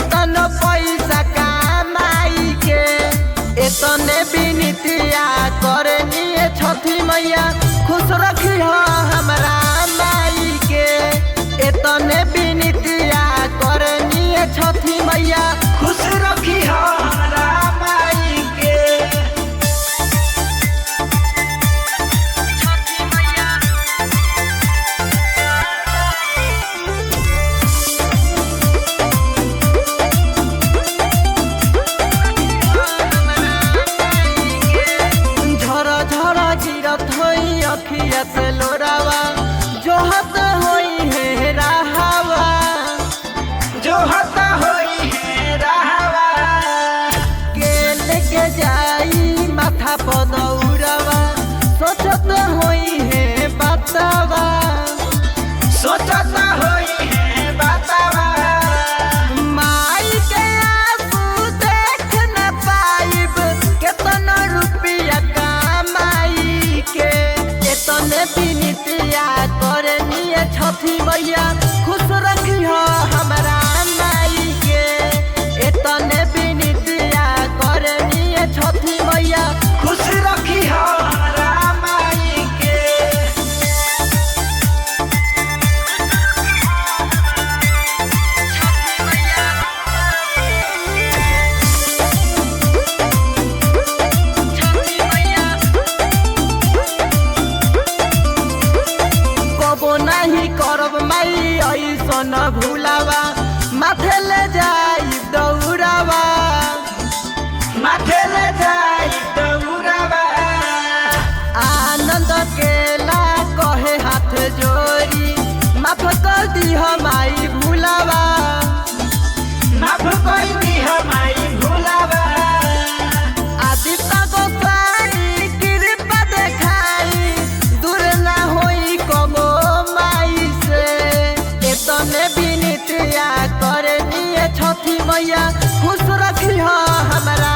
केतनो पैसा कमाई के एतने बिनतिया करनी छठी मैया खुश रखी हो हमरा माई के एतने बिनतिया करनी छठी मैया खुश रखी हो हमरा माई के। अखिया से लोरावा जोहत होई है राहवा जोहत होई है राहवा के लेके जाई माथा पर दौड़वा सोचत होई है बतावा सोचत होई है बतावा माई के आंसू देख न पाइब केतना रुपया कमाई के एतने बिनतिया करनी छठी मैया खुश रखी हो हमरा माई के एतने बिनतिया करनी छठी मैया खुश रखी हो हमरा माई के। कबो नहीं करब माई ऐसन भूलावा माथे ले जाई दौड़ावा माथे ले जाई दौड़ावा आनंद केला कहे हाथ जोड़ी माफ कर दी माई भूलावा माफ कर दी माई भूलावा आदित्य गोसाई कृपा देखाई दूर ना होई कबो माई से एतने बिनतिया करनी छठी मैया खुश रखी हो हमरा